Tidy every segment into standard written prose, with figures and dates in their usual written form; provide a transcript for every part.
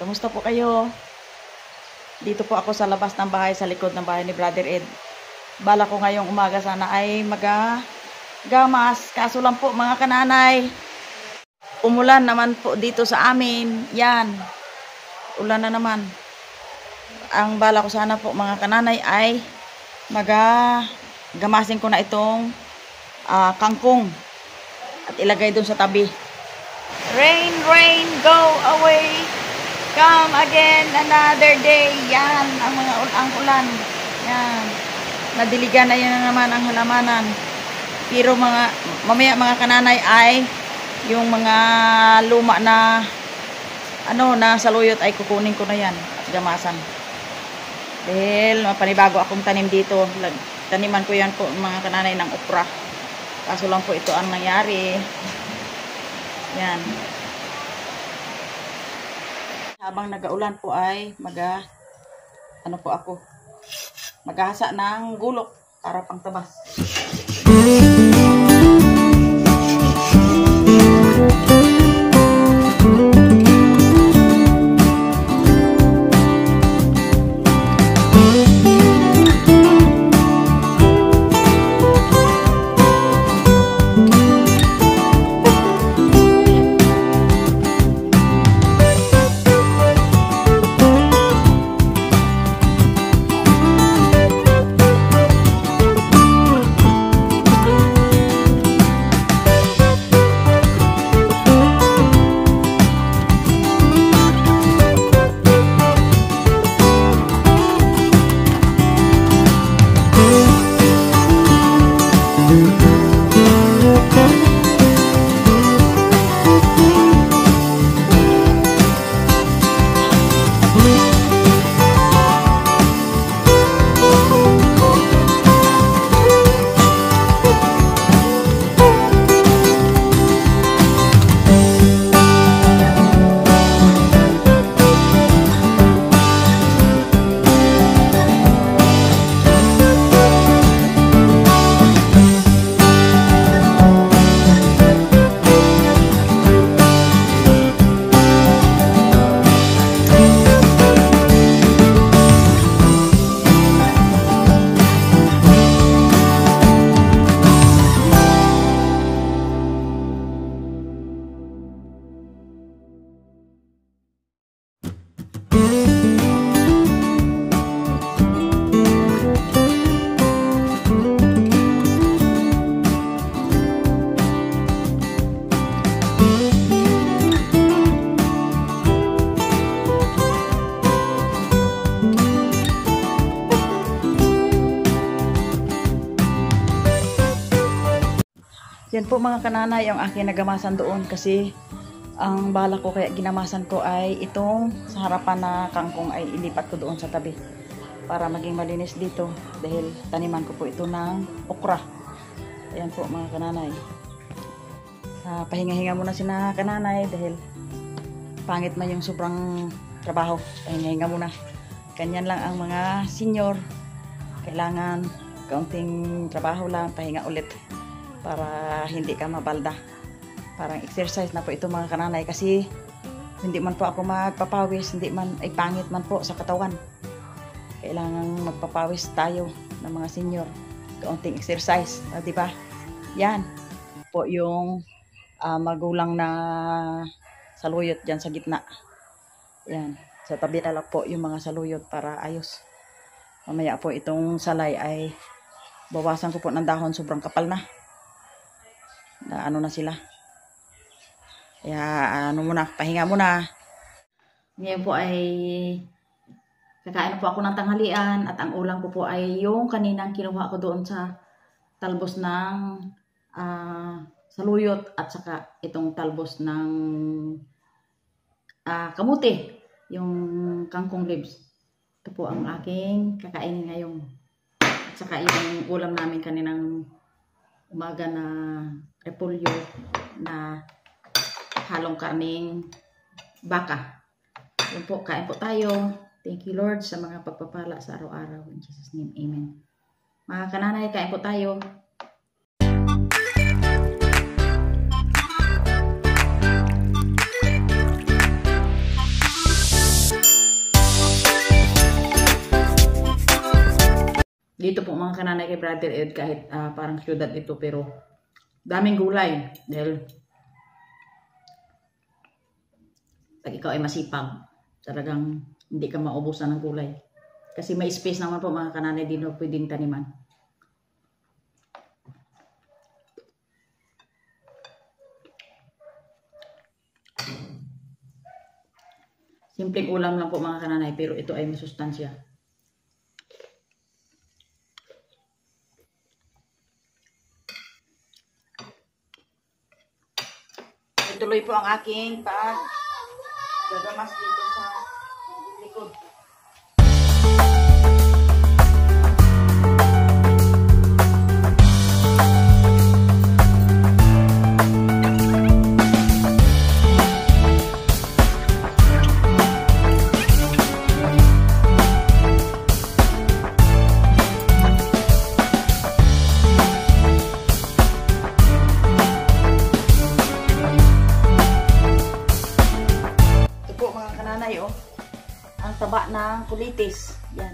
Kamusta po kayo? Dito po ako sa labas ng bahay, sa likod ng bahay ni Brother Ed. Bala ko ngayong umaga sana ay gamas. Kaso lang po mga kananay, umulan naman po dito sa amin. Yan. Ulan na naman. Ang bala ko sana po mga kananay ay gamasin ko na itong kangkong at ilagay dun sa tabi. Rain, rain, go away. Come again another day. Yan ang ulan. Yan. Nadiligan na yan naman ang halamanan. Pero mamaya mga kananay ay yung mga luma na na saluyot ay kukunin ko na yan at gamasan. Dahil panibago akong tanim dito. Taniman ko yan po mga kananay ng okra. Kaso lang po ito ang nangyari. Yan. Habang nagaulan po ay maghahasa ng gulok para pangtabas. Yan po mga kananay ang aking nagamasan doon kasi ang bala ko kaya ginamasan ko ay itong sa harapan na kangkong ay ilipat ko doon sa tabi para maging malinis dito dahil taniman ko po ito ng okra. Ayan po mga kananay. Pahinga-hinga muna sina kananay dahil pangit man yung sobrang trabaho. Pahinga-hinga muna. Ganyan lang ang mga senior. Kailangan kaunting trabaho lang, pahinga ulit para hindi ka mabalda. Parang exercise na po ito mga kananay kasi hindi man po ako magpapawis, hindi man ay pangit man po sa katawan. Kailangan magpapawis tayo ng mga senior. Kaunting exercise, di ba? Yan po yung magulang na saluyot dyan sa gitna. Yan, sa tabi na lang po yung mga saluyot para ayos. Mamaya po itong salay ay bawasan ko po ng dahon, sobrang kapal na na sila. Kaya muna, pahinga muna. Ngayon po ay kakain po ako ng tanghalian at ang ulam ko po ay yung kaninang kinuha ko doon sa talbos ng saluyot at saka itong talbos ng kamuti, yung kangkong leaves. Ito po ang aking kakainin ngayon. At saka yung ulam namin kaninang umaga na repolyo na halong karning baka. Yun po, kain po tayo. Thank you Lord sa mga pagpapala sa araw-araw. In Jesus' name, amen. Mga kananay, kain po tayo. Dito po mga kananay kay Brother Ed, kahit parang syudad ito, pero daming gulay. Dahil pag ikaw ay masipag, talagang hindi ka maubusan ng gulay. Kasi may space naman po mga kananay, dito pwedeng taniman. Simpleng ulam lang po mga kananay, pero ito ay may sustansya. Tuloy po ang aking gagamas dito sa likod. Ang taba ng kulitis. Yan.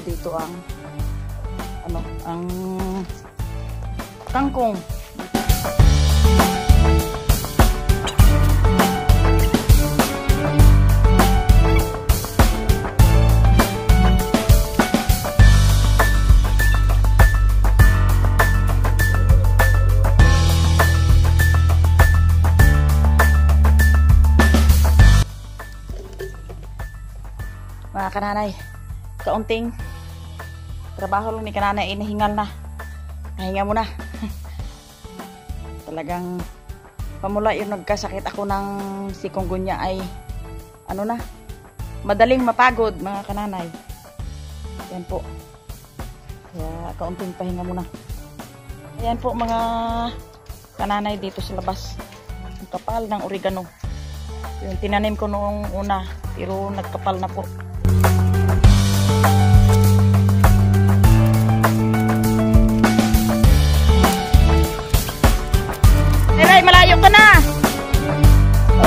Dito ang ang kangkong. Mga kananay, kaunting trabaho lang ni kananay, inahingal na. Nahinga mo na. Talagang pamula yung nagkasakit ako ng chikungunya ay madaling mapagod mga kananay. Yan po. Kaya kaunting pahinga muna. Ayan po mga kananay dito sa labas. Ang kapal ng oregano. Yung tinanim ko noong una, pero nagkapal na po. Malayo ka na.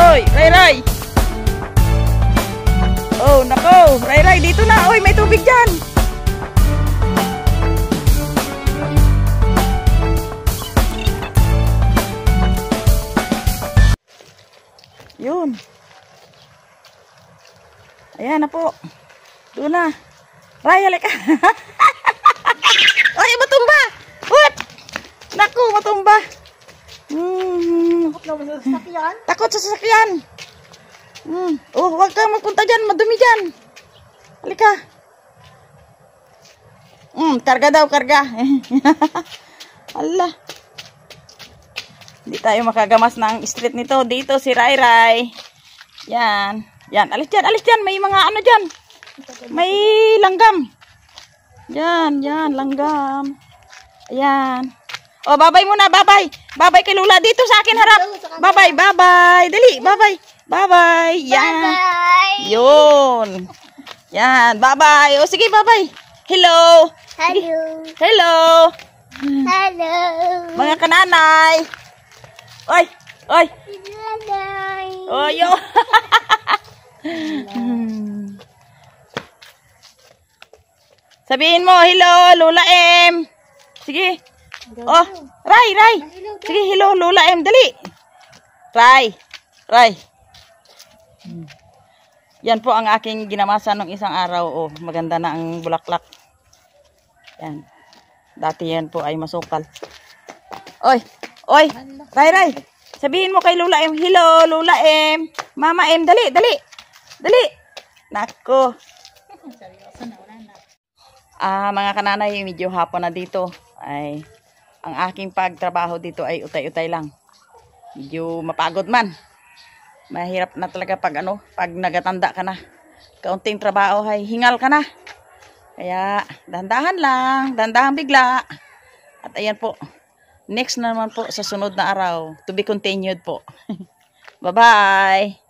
Oy, Ray. Oh, nako. Ray, dito na. Oy, may tubig dyan. Yun. Ayan na po. Doon na. Ray, halika. Oy, matumba. What? Naku, matumba. Takot sa sasakyan. Oh, huwag kang magpunta dyan, madumi dyan. Halika. Karga daw, karga. Hala. Hindi tayo makagamas ng street nito. Dito si Ray. Yan. Alis dyan. May mga ano dyan. May langgam. Yan, langgam. Ayan. Oh, babay muna, babay. Babay kay Lula. Dito sa akin harap. Babay. Dali, babay. Yan. Bye-bye. Yun. Yan, babay. O, sige, babay. Hello. Mga kananay. Oy. Oh, yo. Sabihin mo, hello, Lula M. Sige. Oh, Ray. Sige, hello, Lula M. Dali. Ray. Yan po ang aking ginamasan ng isang araw. Oh, maganda na ang bulaklak. Yan. Dati yan po ay masukal. Oy. Ray. Sabihin mo kay Lula M. Hello, Lula M. Mama M. Dali. Nako. Seryoso na, wala na. Mga kananay, medyo hapon na dito. Ay, ang aking pagtrabaho dito ay utay-utay lang. Medyo mapagod man. Mahirap na talaga pag pag nagatanda ka na. Kaunting trabaho ay hingal ka na. Kaya, dahan-dahan lang, dahan-dahan bigla. At ayan po, next na naman po sa sunod na araw. To be continued po. Bye-bye!